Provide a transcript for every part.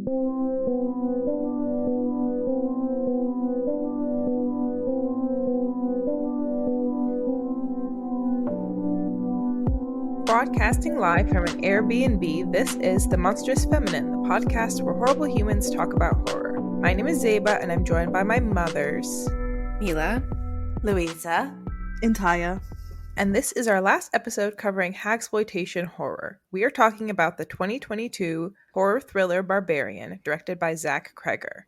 Broadcasting live from an Airbnb, this is The Monstrous Feminine, the podcast where horrible humans talk about horror. My name is Zeba, and I'm joined by my mothers, Mila, Louisa, and Tyia. And this is our last episode covering Hagsploitation horror. We are talking about the 2022 horror thriller Barbarian, directed by Zach Cregger.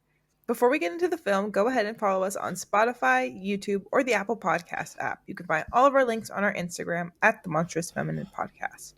Before we get into the film, go ahead and follow us on Spotify, YouTube, or the Apple Podcast app. You can find all of our links on our Instagram at The Monstrous Feminine Podcast.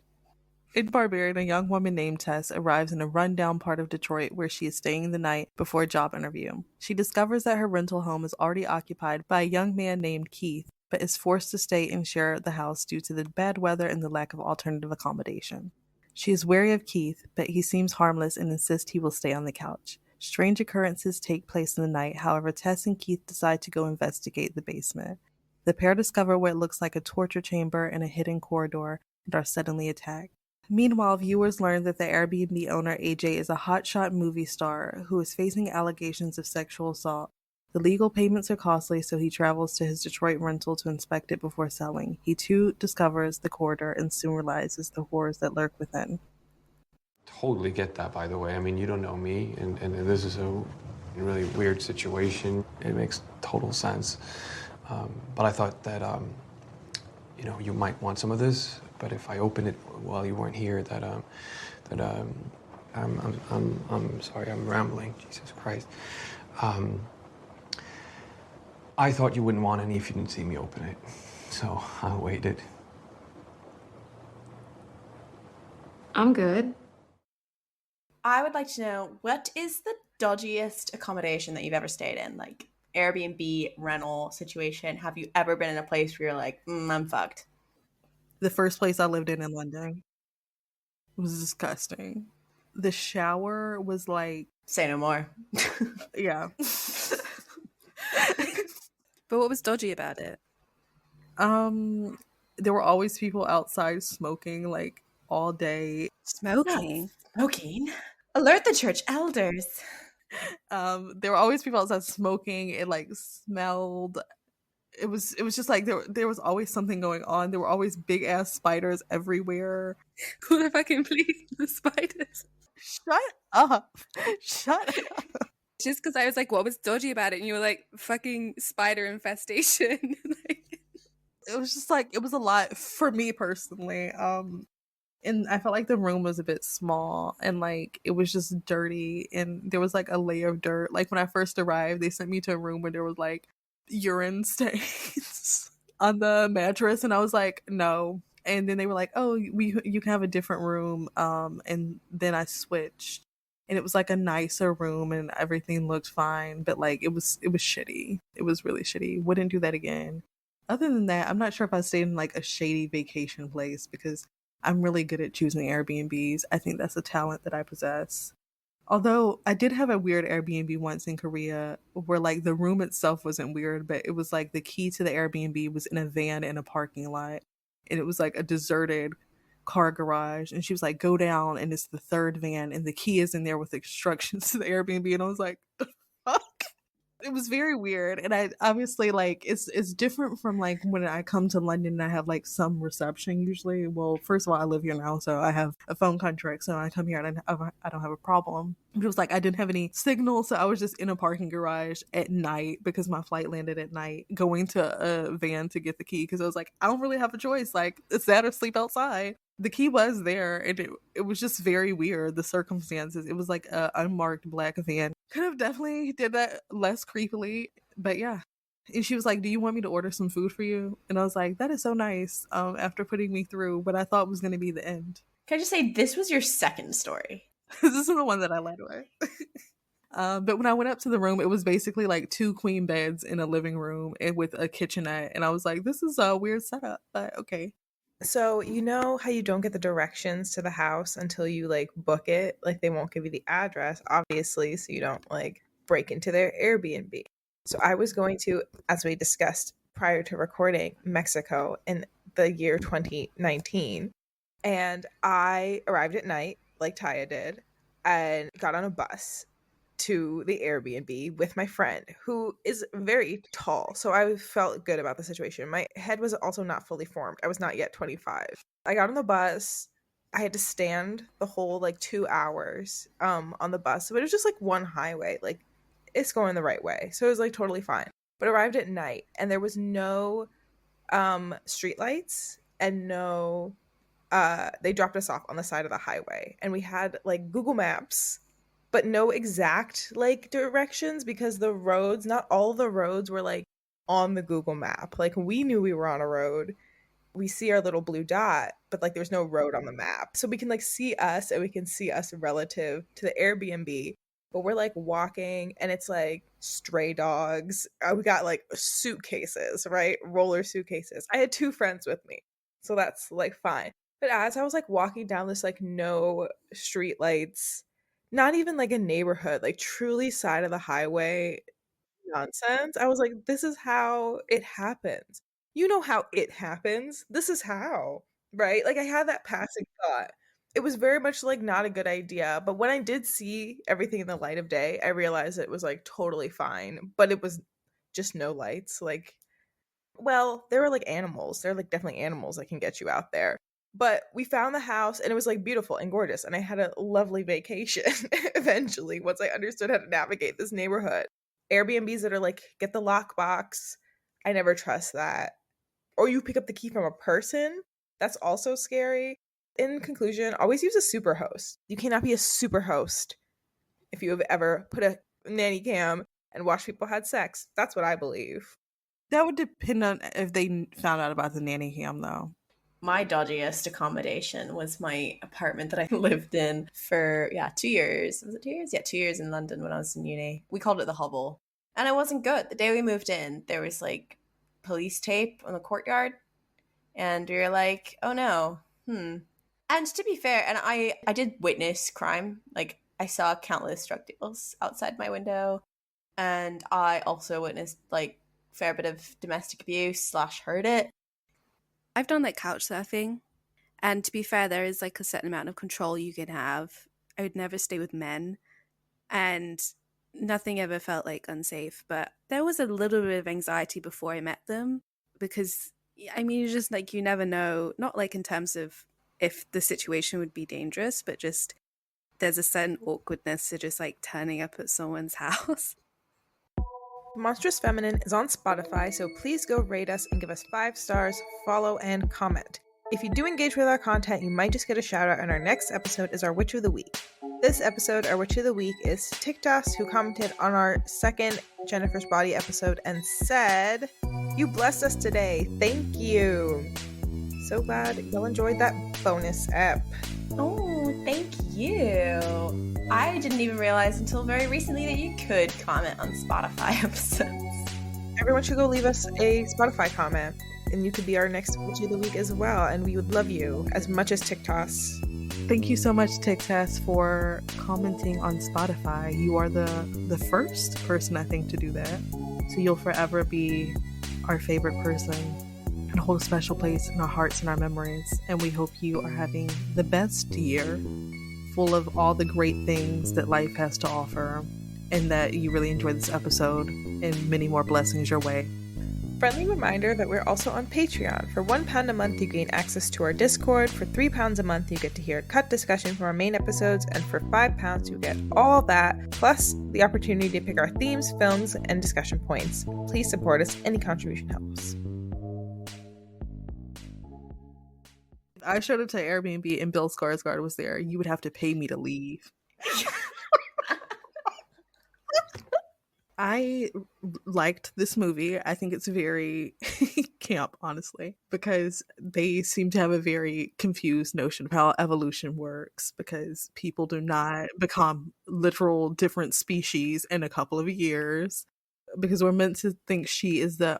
In Barbarian, a young woman named Tess arrives in a rundown part of Detroit where she is staying the night before a job interview. She discovers that her rental home is already occupied by a young man named Keith, but is forced to stay and share the house due to the bad weather and the lack of alternative accommodation. She is wary of Keith, but he seems harmless and insists he will stay on the couch. Strange occurrences take place in the night, however, Tess and Keith decide to go investigate the basement. The pair discover what looks like a torture chamber and a hidden corridor and are suddenly attacked. Meanwhile, viewers learn that the Airbnb owner, AJ, is a hotshot movie star who is facing allegations of sexual assault. The legal payments are costly, so he travels to his Detroit rental to inspect it before selling. He too discovers the corridor and soon realizes the horrors that lurk within. Totally get that, by the way. I mean, you don't know me, and this is a really weird situation. It makes total sense. But I thought that, you might want some of this, but if I open it while you weren't here, I'm sorry, I'm rambling, Jesus Christ. I thought you wouldn't want any if you didn't see me open it, so I waited. I'm good. I would like to know, what is the dodgiest accommodation that you've ever stayed in? Like Airbnb, rental situation. Have you ever been in a place where you're like, I'm fucked? The first place I lived in London was disgusting. The shower was like... Say no more. Yeah. But what was dodgy about it? There were always people outside smoking like all day. Smoking? Smoking? Alert the church elders. There were always people outside smoking. It like smelled. It was just like there was always something going on. There were always big ass spiders everywhere. Who the fucking please the spiders? Shut up. Just because I was like, what was dodgy about it? And you were like, fucking spider infestation. It was just like, it was a lot for me personally. And I felt like the room was a bit small and like it was just dirty and there was like a layer of dirt. Like when I first arrived, they sent me to a room where there was like urine stains on the mattress and I was like, no. And then they were like, oh, you can have a different room. And then I switched and it was like a nicer room and everything looked fine, but like it was shitty. It was really shitty. Wouldn't do that again. Other than that, I'm not sure if I stayed in like a shady vacation place because I'm really good at choosing Airbnbs. I think that's a talent that I possess. Although I did have a weird Airbnb once in Korea where like the room itself wasn't weird, but it was like the key to the Airbnb was in a van in a parking lot. And it was like a deserted car garage. And she was like, go down and it's the third van and the key is in there with instructions to the Airbnb. And I was like, the fuck? It was very weird. And I obviously like it's different from like when I come to London and I have like some reception usually. Well, first of all, I live here now, so I have a phone contract. So when I come here and I don't have a problem. It was like I didn't have any signal, so I was just in a parking garage at night because my flight landed at night, going to a van to get the key because I was like, I don't really have a choice. Like it's that or sleep outside. The key was there and it was just very weird, the circumstances. It was like a unmarked black van. Could have definitely did that less creepily, but yeah. And she was like, do you want me to order some food for you? And I was like, that is so nice, after putting me through what I thought was going to be the end. Can I just say, this was your second story? This is the one that I led with. But when I went up to the room, it was basically like 2 queen beds in a living room and with a kitchenette. And I was like, this is a weird setup, but okay. So you know how you don't get the directions to the house until you like book it? Like they won't give you the address, obviously, so you don't like break into their Airbnb. So I was going to, as we discussed prior to recording, Mexico in the year 2019. And I arrived at night, like Tyia did. and got on a bus to the Airbnb with my friend who is very tall. So I felt good about the situation. My head was also not fully formed. I was not yet 25. I got on the bus. I had to stand the whole like 2 hours on the bus. But it was just like one highway. Like it's going the right way. So it was like totally fine. But arrived at night and there was no street lights and no they dropped us off on the side of the highway and we had like Google Maps but no exact like directions because the roads, not all the roads were like on the Google map. Like we knew we were on a road. We see our little blue dot, but like there's no road on the map. So we can like see us and we can see us relative to the Airbnb. But we're like walking and it's like stray dogs. We got like suitcases, right? Roller suitcases. I had 2 friends with me. So that's like fine. But as I was like walking down this like no street lights, not even like a neighborhood, like truly side of the highway nonsense. I was like, this is how it happens. You know how it happens. This is how, right? Like I had that passing thought. It was very much like not a good idea. But when I did see everything in the light of day, I realized it was like totally fine. But it was just no lights. Like, well, there were like animals. There are like definitely animals that can get you out there. But we found the house and it was like beautiful and gorgeous. And I had a lovely vacation eventually once I understood how to navigate this neighborhood. Airbnbs that are like, get the lockbox. I never trust that. Or you pick up the key from a person. That's also scary. In conclusion, always use a super host. You cannot be a super host if you have ever put a nanny cam and watched people had sex. That's what I believe. That would depend on if they found out about the nanny cam, though. My dodgiest accommodation was my apartment that I lived in for 2 years. Was it 2 years? Yeah, 2 years in London when I was in uni. We called it the hovel. And it wasn't good. The day we moved in, there was like police tape on the courtyard. And we were like, oh no. And to be fair, and I did witness crime. Like I saw countless drug deals outside my window. And I also witnessed like a fair bit of domestic abuse / heard it. I've done like couch surfing, and to be fair, there is like a certain amount of control you can have. I would never stay with men, and nothing ever felt like unsafe, but there was a little bit of anxiety before I met them because, I mean, you just like, you never know, not like in terms of if the situation would be dangerous, but just there's a certain awkwardness to just like turning up at someone's house. Monstrous Feminine is on Spotify, so please go rate us and give us 5 stars, follow, and comment. If you do engage with our content, you might just get a shout out, and our next episode is our Witch of the Week. This episode, our Witch of the Week, is Tiktas, who commented on our second Jennifer's Body episode and said, "You blessed us today. Thank you." So glad y'all enjoyed that bonus ep. Oh, thank you. I didn't even realize until very recently that you could comment on Spotify episodes. Everyone should go leave us a Spotify comment, and you could be our next Witch of the Week as well, and we would love you as much as Tiktas. Thank you so much, Tiktas, for commenting on Spotify. You are the first person, I think, to do that. So you'll forever be our favorite person and hold a special place in our hearts and our memories. And we hope you are having the best year, full of all the great things that life has to offer, and that you really enjoyed this episode and many more blessings your way. Friendly reminder that we're also on Patreon. For £1 a month, you gain access to our Discord. For £3 a month, you get to hear a cut discussion from our main episodes. And for £5, you get all that, plus the opportunity to pick our themes, films, and discussion points. Please support us. Any contribution helps. I showed up to Airbnb and Bill Skarsgård was there. You would have to pay me to leave. I liked this movie. I think it's very camp, honestly, because they seem to have a very confused notion of how evolution works, because people do not become literal different species in a couple of years, because we're meant to think she is the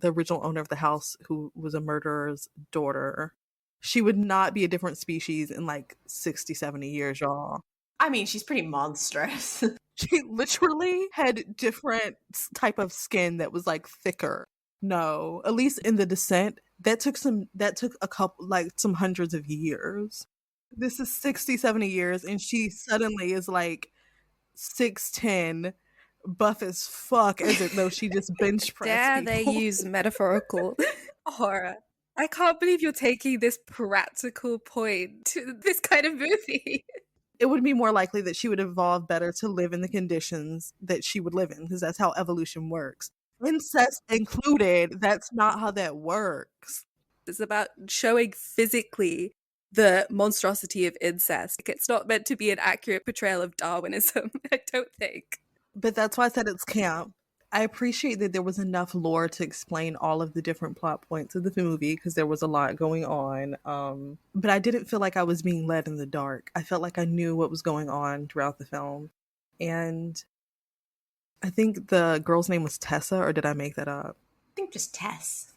original owner of the house who was a murderer's daughter. She would not be a different species in like 60, 70 years, y'all. I mean, she's pretty monstrous. She literally had different type of skin that was like thicker. No, at least in the descent, that took some hundreds of years. This is 60, 70 years, and she suddenly is like 6'10", buff as fuck, as if though she just bench pressed Dare they people. use metaphorical horror? I can't believe you're taking this practical point to this kind of movie. It would be more likely that she would evolve better to live in the conditions that she would live in, because that's how evolution works. Incest included, that's not how that works. It's about showing physically the monstrosity of incest. Like, it's not meant to be an accurate portrayal of Darwinism, I don't think. But that's why I said it's camp. I appreciate that there was enough lore to explain all of the different plot points of the movie, because there was a lot going on. But I didn't feel like I was being led in the dark. I felt like I knew what was going on throughout the film. And I think the girl's name was Tessa, or did I make that up? I think just Tess.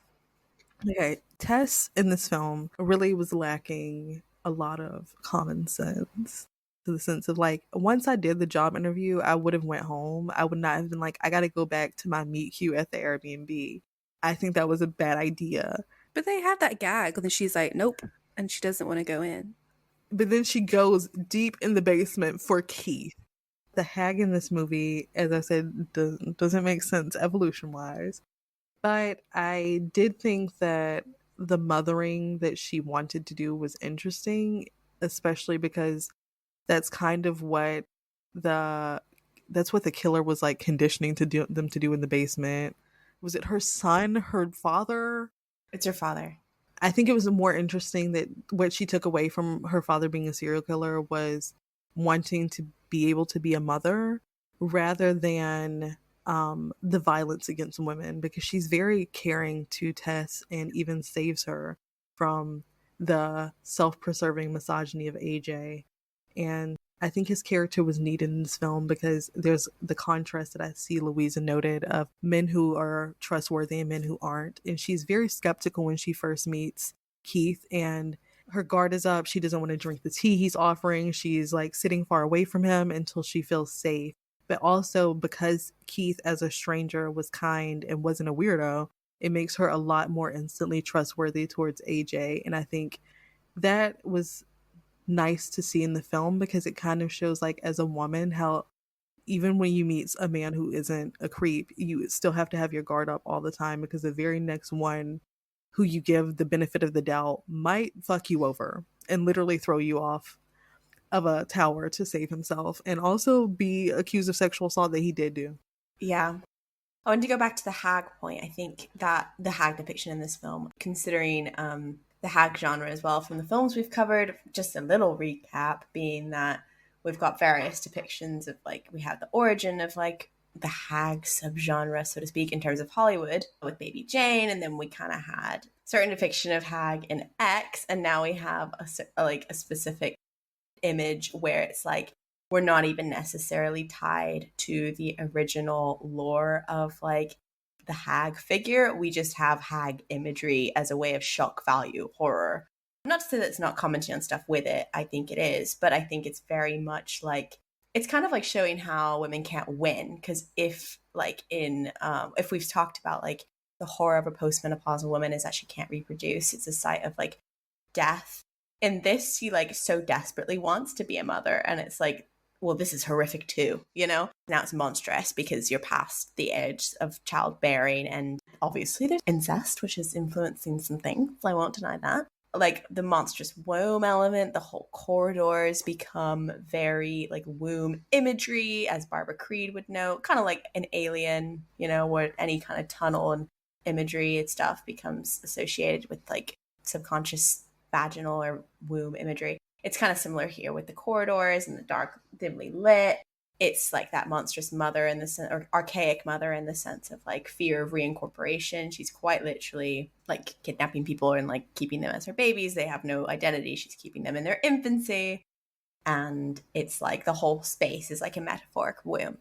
Okay, Tess in this film really was lacking a lot of common sense. To the sense of like, once I did the job interview, I would have went home. I would not have been like, I gotta go back to my meet cute at the Airbnb. I think that was a bad idea. But they had that gag, and then she's like, nope, and she doesn't want to go in. But then she goes deep in the basement for Keith. The hag in this movie, as I said, doesn't make sense evolution-wise. But I did think that the mothering that she wanted to do was interesting, especially because that's kind of what the killer was like conditioning them to do in the basement. Was it her son, her father? It's her father. I think it was more interesting that what she took away from her father being a serial killer was wanting to be able to be a mother rather than the violence against women, because she's very caring to Tess and even saves her from the self-preserving misogyny of AJ. And I think his character was needed in this film because there's the contrast that I see Louisa noted of men who are trustworthy and men who aren't. And she's very skeptical when she first meets Keith, and her guard is up. She doesn't want to drink the tea he's offering. She's like sitting far away from him until she feels safe. But also because Keith as a stranger was kind and wasn't a weirdo, it makes her a lot more instantly trustworthy towards AJ. And I think that was nice to see in the film, because it kind of shows like as a woman how even when you meet a man who isn't a creep, you still have to have your guard up all the time, because the very next one who you give the benefit of the doubt might fuck you over and literally throw you off of a tower to save himself, and also be accused of sexual assault that he did do. Yeah. I want to go back to the hag point. I think that the hag depiction in this film, considering the hag genre as well from the films we've covered, just a little recap being that we've got various depictions of like, we have the origin of like the hag subgenre, so to speak, in terms of Hollywood with Baby Jane, and then we kind of had certain depiction of hag in X, and now we have a specific image where it's like we're not even necessarily tied to the original lore of like the hag figure. We just have hag imagery as a way of shock value horror. Not to say that it's not commenting on stuff with it. I think it is, but I think it's very much like, it's kind of like showing how women can't win. Because if like if we've talked about like the horror of a postmenopausal woman is that she can't reproduce, it's a sight of like death. In this, she like so desperately wants to be a mother, and it's like, well, this is horrific too, you know? Now it's monstrous because you're past the edge of childbearing, and obviously there's incest, which is influencing some things. I won't deny that. Like the monstrous womb element, the whole corridors become very like womb imagery, as Barbara Creed would know, kind of like an Alien, you know, where any kind of tunnel and imagery and stuff becomes associated with like subconscious vaginal or womb imagery. It's kind of similar here with the corridors and the dark, dimly lit. It's like that monstrous mother in the sense, or archaic mother in the sense of like fear of reincorporation. She's quite literally like kidnapping people and like keeping them as her babies. They have no identity. She's keeping them in their infancy. And it's like the whole space is like a metaphoric womb.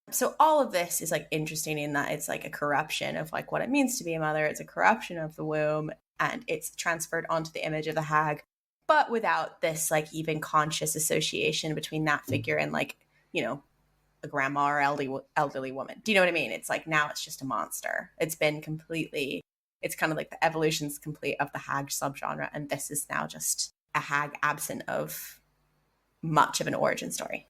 So all of this is like interesting in that it's like a corruption of like what it means to be a mother. It's a corruption of the womb, and it's transferred onto the image of the hag, but without this like even conscious association between that figure and like, you know, a grandma or elderly woman. Do you know what I mean? It's like now it's just a monster. It's been completely, it's kind of like the evolution's complete of the hag subgenre, and this is now just a hag absent of much of an origin story.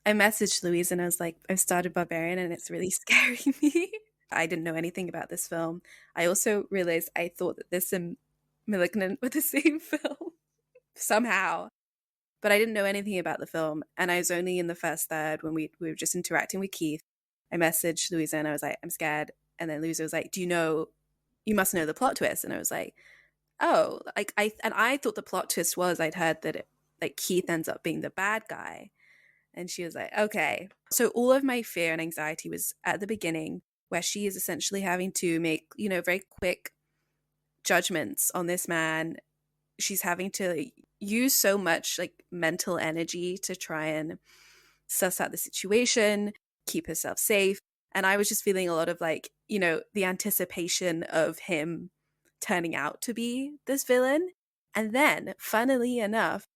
I messaged Louisa and I was like, I've started Barbarian and it's really scaring me. I didn't know anything about this film. I also realized I thought that this and Malignant were the same film somehow. But I didn't know anything about the film. And I was only in the first third when we were just interacting with Keith. I messaged Louisa and I was like, I'm scared. And then Louisa was like, you must know the plot twist. And I was like, oh, I thought the plot twist was I'd heard that Keith ends up being the bad guy. And she was like, okay. So all of my fear and anxiety was at the beginning, where she is essentially having to make, very quick judgments on this man. She's having to use so much mental energy to try and suss out the situation, keep herself safe. And I was just feeling a lot of the anticipation of him turning out to be this villain. And then, funnily enough,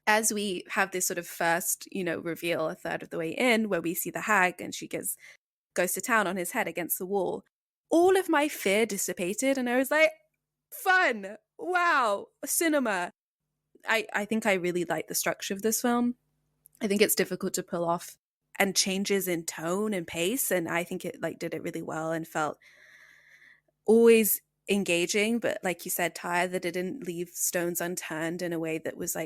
as we have this sort of first, reveal a third of the way in, where we see the hag and she goes to town on his head against the wall, all of my fear dissipated and I was like, fun, wow, cinema. I think I really like the structure of this film. I think it's difficult to pull off, and changes in tone and pace, and I think it did it really well and felt always engaging, but like you said, Tyia, that it didn't leave stones unturned in a way that was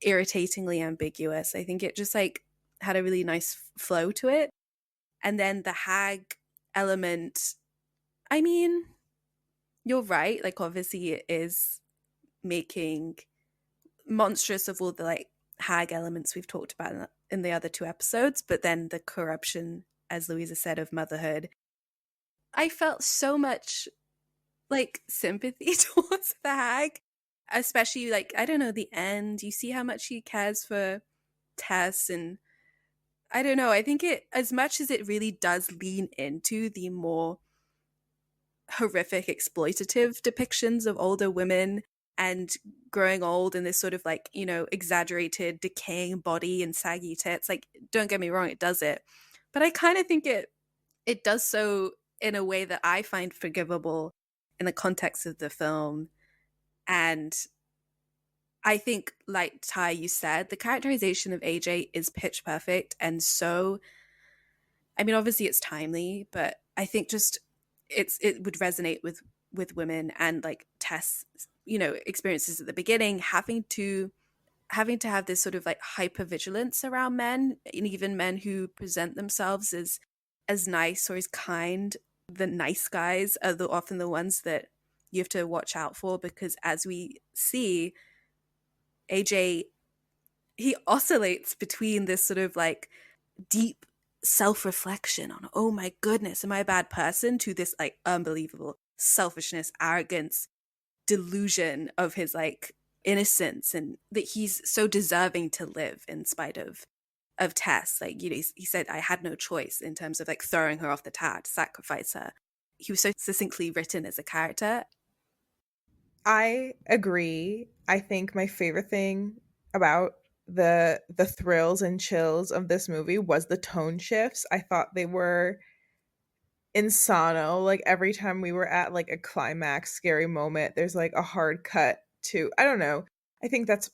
irritatingly ambiguous. I think it just had a really nice flow to it. And then the hag element, I mean, you're right, obviously it is making monstrous of all the hag elements we've talked about in the other two episodes, but then the corruption, as Louisa said, of motherhood. I felt so much sympathy towards the hag, especially I don't know, the end. You see how much she cares for Tess, and I don't know, I think it, as much as it really does lean into the more horrific exploitative depictions of older women and growing old in this sort of exaggerated decaying body and saggy tits, don't get me wrong, it does it, but I kind of think it does so in a way that I find forgivable in the context of the film. And I think, like Ty, you said, the characterization of AJ is pitch perfect, and so, I mean, obviously it's timely, but I think just it would resonate with women, and Tess, experiences at the beginning, having to have this sort of hyper-vigilance around men, and even men who present themselves as nice or as kind. The nice guys are often the ones that you have to watch out for, because as we see, AJ, he oscillates between this sort of deep self-reflection on, oh my goodness, am I a bad person, to this unbelievable selfishness, arrogance, delusion of his innocence, and that he's so deserving to live in spite of Tess. He said, I had no choice in terms of throwing her off the tower to sacrifice her. He was so succinctly written as a character. I agree. I think my favorite thing about the thrills and chills of this movie was the tone shifts. I thought they were insano. Every time we were at a climax scary moment, there's a hard cut to, I don't know. I think that's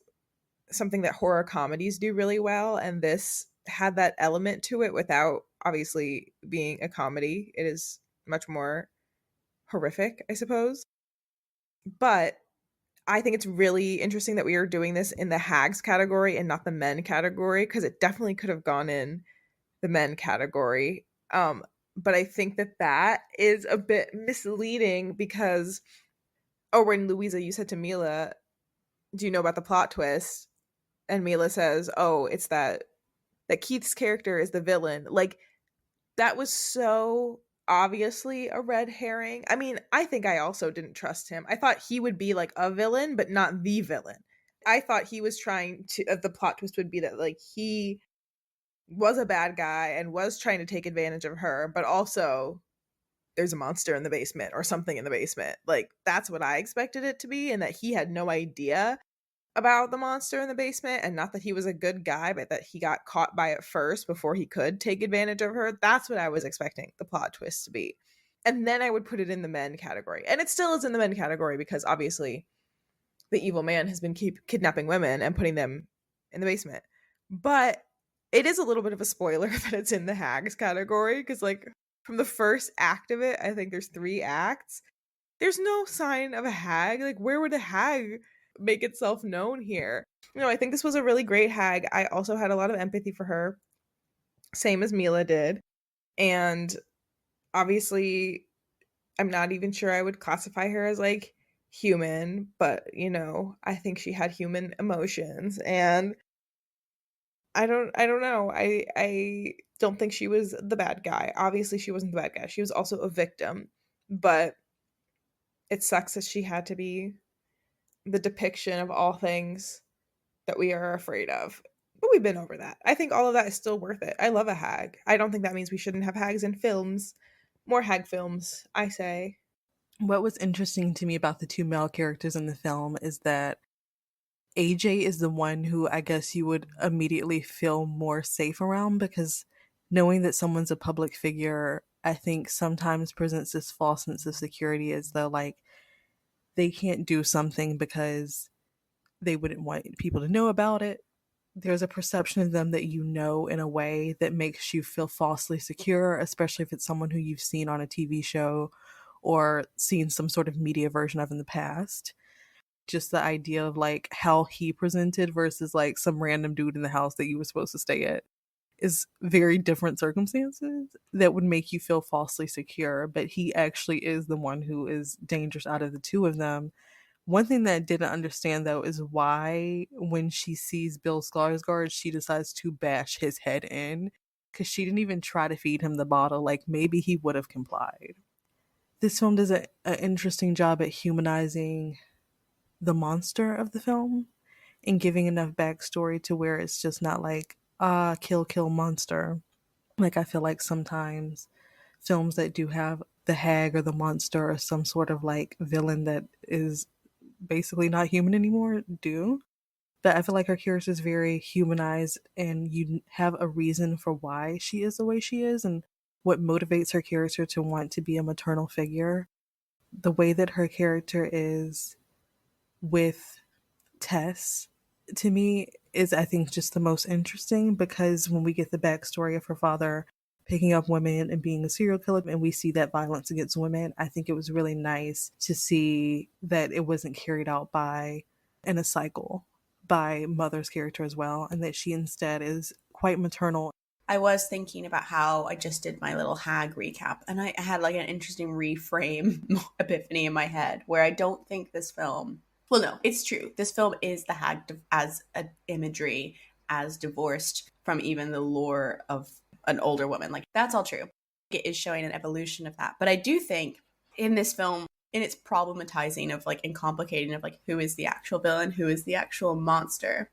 something that horror comedies do really well, and this had that element to it without obviously being a comedy. It is much more horrific, I suppose. But I think it's really interesting that we are doing this in the hags category and not the men category, because it definitely could have gone in the men category. But I think that is a bit misleading, because, when Louisa, you said to Mila, do you know about the plot twist? And Mila says, oh, it's that Keith's character is the villain. That was so obviously a red herring. I mean, I think I also didn't trust him. I thought he would be a villain, but not the villain. I thought he was trying to, the plot twist would be that he was a bad guy and was trying to take advantage of her, but also there's a monster in the basement or something in the basement. That's what I expected it to be, and that he had no idea about the monster in the basement, and not that he was a good guy, but that he got caught by it first before he could take advantage of her. That's what I was expecting the plot twist to be. And then I would put it in the men category. And it still is in the men category, because obviously the evil man has been kidnapping women and putting them in the basement. But it is a little bit of a spoiler that it's in the hags category, because like from the first act of it, I think there's 3 acts, there's no sign of a hag. Like, where would a hag make itself known here? I think this was a really great hag. I also had a lot of empathy for her, same as Mila did. And obviously, I'm not even sure I would classify her as like human, but I think she had human emotions, and I don't know. I don't think she was the bad guy. Obviously, she wasn't the bad guy. She was also a victim, but it sucks that she had to be the depiction of all things that we are afraid of. But we've been over that. I think all of that is still worth it. I love a hag. I don't think that means we shouldn't have hags in films. More hag films, I say. What was interesting to me about the 2 male characters in the film is that AJ is the one who I guess you would immediately feel more safe around, because knowing that someone's a public figure, I think sometimes presents this false sense of security, as though like they can't do something because they wouldn't want people to know about it. There's a perception of them that in a way that makes you feel falsely secure, especially if it's someone who you've seen on a TV show or seen some sort of media version of in the past. Just the idea of like how he presented versus like some random dude in the house that you were supposed to stay at is very different circumstances that would make you feel falsely secure. But he actually is the one who is dangerous out of the 2 of them. One thing that I didn't understand though is why when she sees Bill Skarsgård, she decides to bash his head in, because she didn't even try to feed him the bottle. Like maybe he would have complied. This film does an interesting job at humanizing the monster of the film and giving enough backstory to where it's just not like, kill monster. Like I feel like sometimes films that do have the hag or the monster or some sort of like villain that is basically not human anymore do. But I feel like her character is very humanized, and you have a reason for why she is the way she is and what motivates her character to want to be a maternal figure. The way that her character is with Tess, to me, is I think just the most interesting, because when we get the backstory of her father picking up women and being a serial killer, and we see that violence against women, I think it was really nice to see that it wasn't carried out in a cycle by Mother's character as well, and that she instead is quite maternal. I was thinking about how I just did my little hag recap, and I had like an interesting reframe epiphany in my head where I don't think this film, well, no, it's true. This film is the hag as an imagery, as divorced from even the lore of an older woman. Like, that's all true. It is showing an evolution of that. But I do think in this film, in its problematizing of like, and complicating of like, who is the actual villain, who is the actual monster,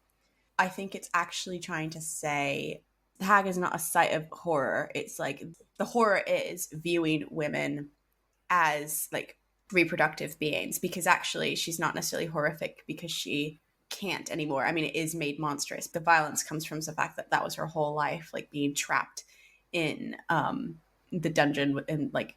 I think it's actually trying to say the hag is not a site of horror. It's like the horror is viewing women as like reproductive beings, because actually she's not necessarily horrific because she can't anymore. I mean, it is made monstrous. The violence comes from the fact that that was her whole life, like being trapped in the dungeon and like,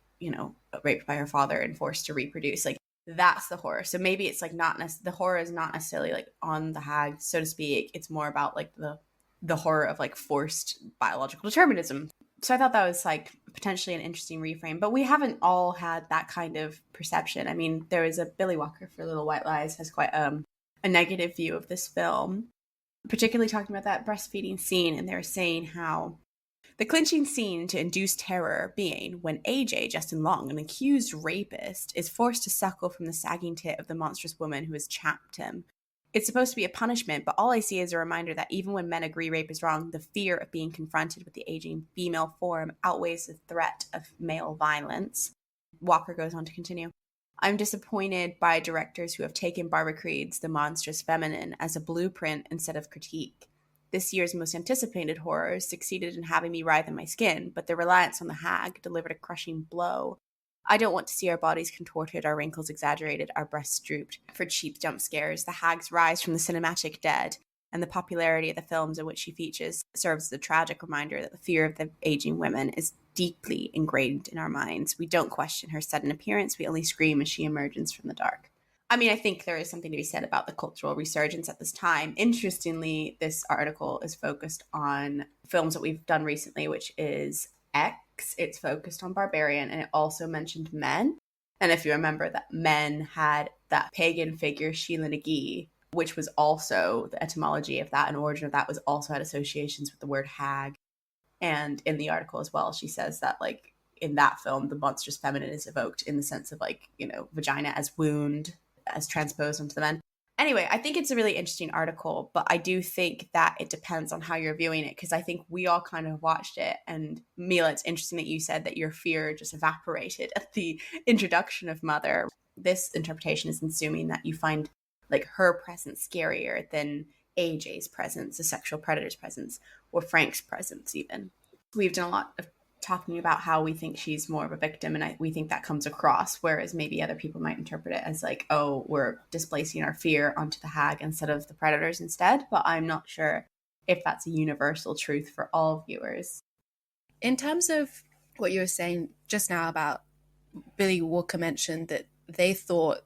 raped by her father and forced to reproduce. Like, that's the horror. So maybe it's like the horror is not necessarily like on the hag, so to speak. It's more about like the horror of like forced biological determinism. So I thought that was like potentially an interesting reframe, but we haven't all had that kind of perception. I mean, there is a Billy Walker for Little White Lies has quite a negative view of this film, particularly talking about that breastfeeding scene. And they're saying how the clinching scene to induce terror being when AJ, Justin Long, an accused rapist, is forced to suckle from the sagging tit of the monstrous woman who has chapped him. It's supposed to be a punishment, but all I see is a reminder that even when men agree rape is wrong, the fear of being confronted with the aging female form outweighs the threat of male violence. Walker goes on to continue. I'm disappointed by directors who have taken Barbara Creed's The Monstrous Feminine as a blueprint instead of critique. This year's most anticipated horrors succeeded in having me writhe in my skin, but their reliance on the hag delivered a crushing blow. I don't want to see our bodies contorted, our wrinkles exaggerated, our breasts drooped for cheap jump scares. The hag's rise from the cinematic dead and the popularity of the films in which she features serves as a tragic reminder that the fear of the aging women is deeply ingrained in our minds. We don't question her sudden appearance. We only scream as she emerges from the dark. I mean, I think there is something to be said about the cultural resurgence at this time. Interestingly, this article is focused on films that we've done recently, which is X. It's focused on Barbarian, and it also mentioned men. And if you remember that men had that pagan figure, Sheila Nagi, which was also the etymology of that and origin of that was also had associations with the word hag. And in the article as well, she says that like in that film, the monstrous feminine is evoked in the sense of like, you know, vagina as wound, as transposed onto the men. Anyway, I think it's a really interesting article, but I do think that it depends on how you're viewing it, because I think we all kind of watched it. And Mila, it's interesting that you said that your fear just evaporated at the introduction of Mother. This interpretation is assuming that you find like her presence scarier than AJ's presence, the sexual predator's presence, or Frank's presence even. We've done a lot of talking about how we think she's more of a victim, and we think that comes across, whereas maybe other people might interpret it as like, oh, we're displacing our fear onto the hag instead of the predators instead. But I'm not sure if that's a universal truth for all viewers. In terms of what you were saying just now about Billy Walker mentioned that they thought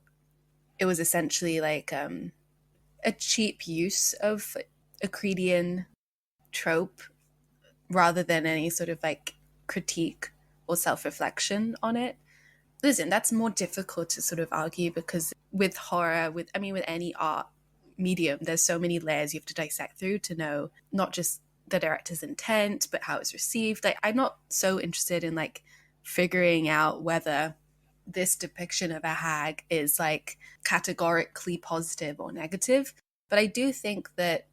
it was essentially like a cheap use of a Creedian trope rather than any sort of like critique or self-reflection on it. Listen, that's more difficult to sort of argue because with horror, with any art medium, there's so many layers you have to dissect through to know not just the director's intent, but how it's received. Like, I'm not so interested in like figuring out whether this depiction of a hag is like categorically positive or negative. But I do think that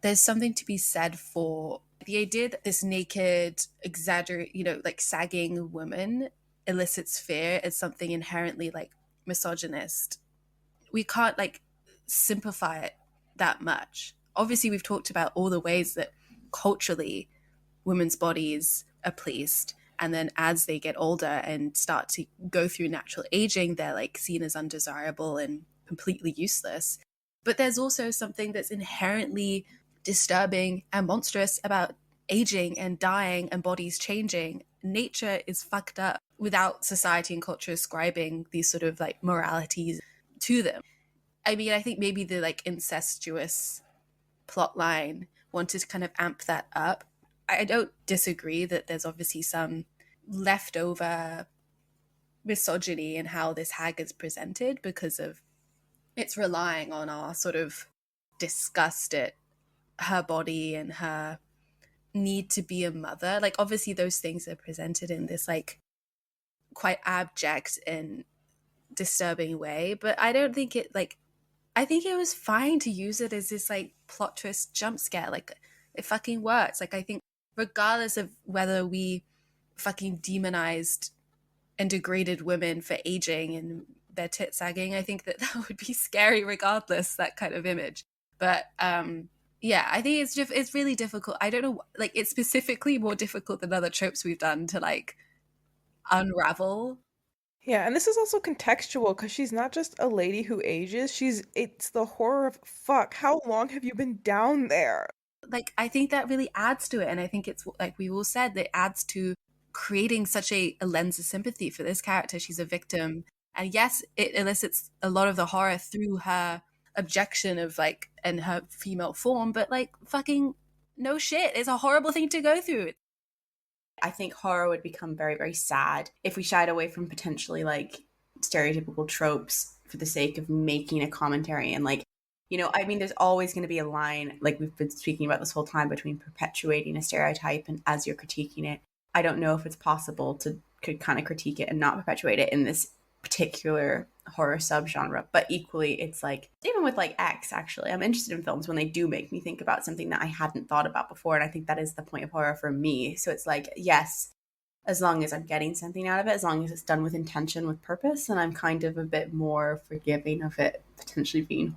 there's something to be said for the idea that this naked, exaggerate, like sagging woman elicits fear as something inherently like misogynist. We can't like simplify it that much. Obviously, we've talked about all the ways that culturally women's bodies are policed. And then as they get older and start to go through natural aging, they're like seen as undesirable and completely useless. But there's also something that's inherently disturbing and monstrous about aging and dying and bodies changing. Nature is fucked up without society and culture ascribing these sort of like moralities to them. I mean, I think maybe the like incestuous plot line wanted to kind of amp that up. I don't disagree that there's obviously some leftover misogyny in how this hag is presented because of it's relying on our sort of disgust at her body and her need to be a mother. Like, obviously those things are presented in this like quite abject and disturbing way, but I don't think it like I think it was fine to use it as this like plot twist jump scare. Like, it fucking works. Like, I think regardless of whether we fucking demonized and degraded women for aging and their tit sagging, I think that would be scary regardless, that kind of image. But yeah, I think it's really difficult. I don't know, like, it's specifically more difficult than other tropes we've done to like unravel. Yeah, and this is also contextual because she's not just a lady who ages. It's the horror of, fuck, how long have you been down there? Like, I think that really adds to it. And I think it's, like we all said, that adds to creating such a lens of sympathy for this character. She's a victim. And yes, it elicits a lot of the horror through her objection of like, and her female form, but like, fucking no shit. It's a horrible thing to go through. I think horror would become very, very sad if we shied away from potentially like stereotypical tropes for the sake of making a commentary. And like, you know, I mean, there's always going to be a line, like we've been speaking about this whole time, between perpetuating a stereotype and as you're critiquing it. I don't know if it's possible to kind of critique it and not perpetuate it in this particular horror subgenre, but equally it's like, even with like X, actually, I'm interested in films when they do make me think about something that I hadn't thought about before, and I think that is the point of horror for me. So it's like, yes, as long as I'm getting something out of it, as long as it's done with intention, with purpose, and I'm kind of a bit more forgiving of it potentially being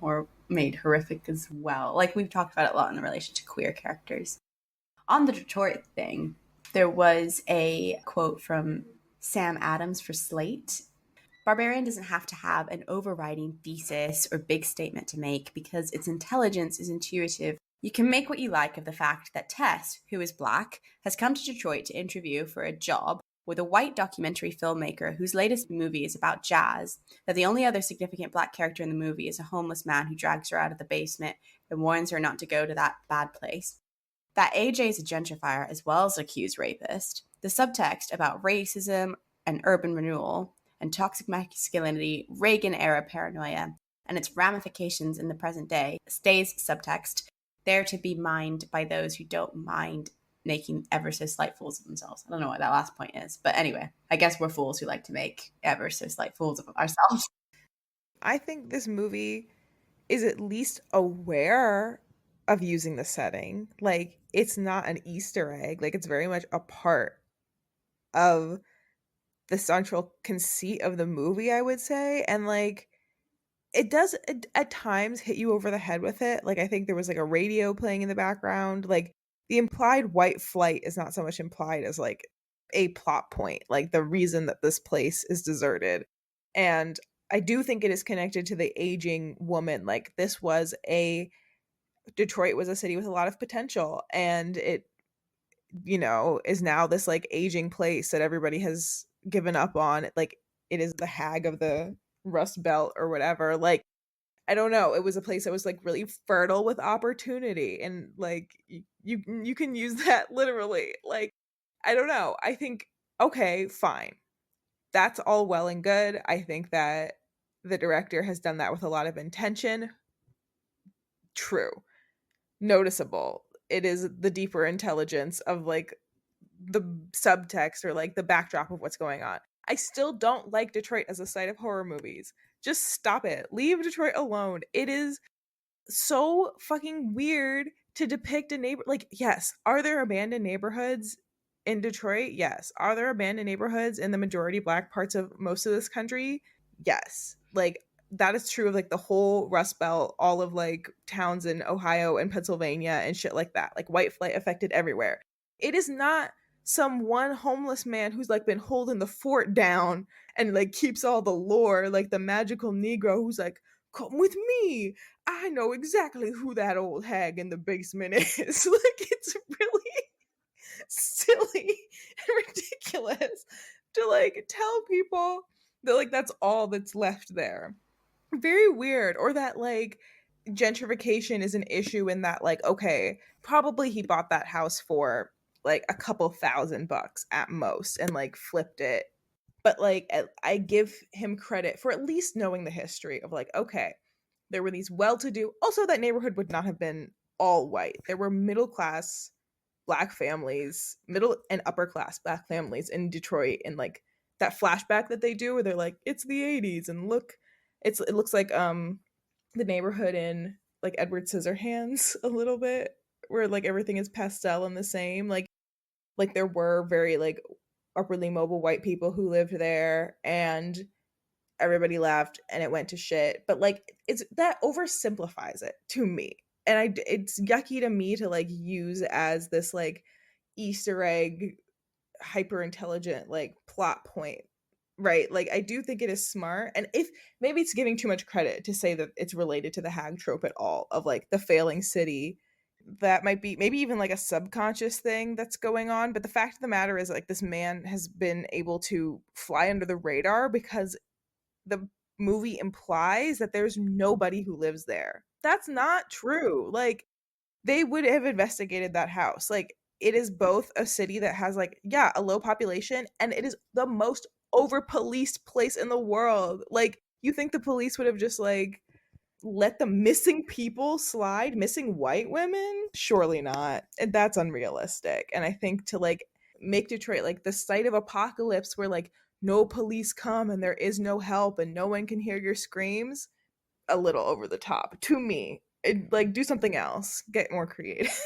made horrific as well. Like, we've talked about it a lot in relation to queer characters. On the Detroit thing, there was a quote from Sam Adams for Slate. Barbarian doesn't have to have an overriding thesis or big statement to make because its intelligence is intuitive. You can make what you like of the fact that Tess, who is Black, has come to Detroit to interview for a job with a white documentary filmmaker whose latest movie is about jazz, that the only other significant Black character in the movie is a homeless man who drags her out of the basement and warns her not to go to that bad place. That AJ is a gentrifier as well as an accused rapist. The subtext about racism and urban renewal and toxic masculinity, Reagan-era paranoia, and its ramifications in the present day stays subtext, there to be mined by those who don't mind making ever so slight fools of themselves. I don't know what that last point is, but anyway, I guess we're fools who like to make ever so slight fools of ourselves. I think this movie is at least aware of using the setting. Like, it's not an Easter egg. Like, it's very much a part of the central conceit of the movie, I would say. And like, it does at times hit you over the head with it. Like, I think there was like a radio playing in the background. Like, the implied white flight is not so much implied as like a plot point, like the reason that this place is deserted. And I do think it is connected to the aging woman. Like, Detroit was a city with a lot of potential, and it, is now this like aging place that everybody has given up on. Like, it is the hag of the Rust Belt or whatever. Like, I don't know. It was a place that was like really fertile with opportunity, and like you can use that literally. Like, I don't know. I think, okay, fine. That's all well and good. I think that the director has done that with a lot of intention. True. Noticeable. It is the deeper intelligence of like the subtext or like the backdrop of what's going on. I still don't like Detroit as a site of horror movies. Just stop it. Leave Detroit alone. It is so fucking weird to depict a neighbor. Like, yes, are there abandoned neighborhoods in Detroit? Yes. Are there abandoned neighborhoods in the majority Black parts of most of this country? Yes. Like, that is true of like the whole Rust Belt, all of like towns in Ohio and Pennsylvania and shit like that. Like, white flight affected everywhere. It is not some one homeless man who's like been holding the fort down and like keeps all the lore, like the magical Negro who's like, come with me, I know exactly who that old hag in the basement is. Like, it's really silly and ridiculous to like tell people that like that's all that's left there. Very weird. Or that like gentrification is an issue in that, like, okay, probably he bought that house for like a couple $1,000 at most and like flipped it. But like, I give him credit for at least knowing the history of like, okay, there were these well-to-do, also that neighborhood would not have been all white. There were middle-class Black families, middle and upper-class Black families in Detroit. And like that flashback that they do where they're like, it's the 80s and look, it looks like the neighborhood in like Edward Scissorhands a little bit, where like everything is pastel and the same. Like there were very like upwardly mobile white people who lived there, and everybody left and it went to shit. But like, it's that oversimplifies it to me, and it's yucky to me to like use as this like Easter egg hyper intelligent like plot point, right? Like, I do think it is smart, and if maybe it's giving too much credit to say that it's related to the hag trope at all, of like the failing city. That might be maybe even like a subconscious thing that's going on. But the fact of the matter is, like, this man has been able to fly under the radar because the movie implies that there's nobody who lives there. That's not true. Like, they would have investigated that house. Like, it is both a city that has like, yeah, a low population, and it is the most over policed place in the world. Like, you think the police would have just like let the missing people slide, missing white women? Surely not. And that's unrealistic. And I think to like make Detroit like the site of apocalypse where like no police come and there is no help and no one can hear your screams, a little over the top to me. Like, do something else, get more creative.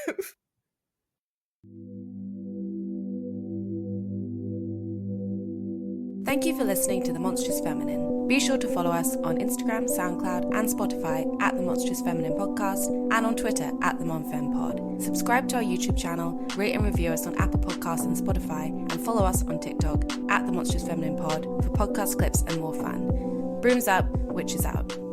Thank you for listening to The Monstrous Feminine. Be sure to follow us on Instagram, SoundCloud, and Spotify at The Monstrous Feminine Podcast, and on Twitter at The MonFemPod. Subscribe to our YouTube channel, rate and review us on Apple Podcasts and Spotify, and follow us on TikTok at The Monstrous Feminine Pod for podcast clips and more fun. Brooms up, witches out.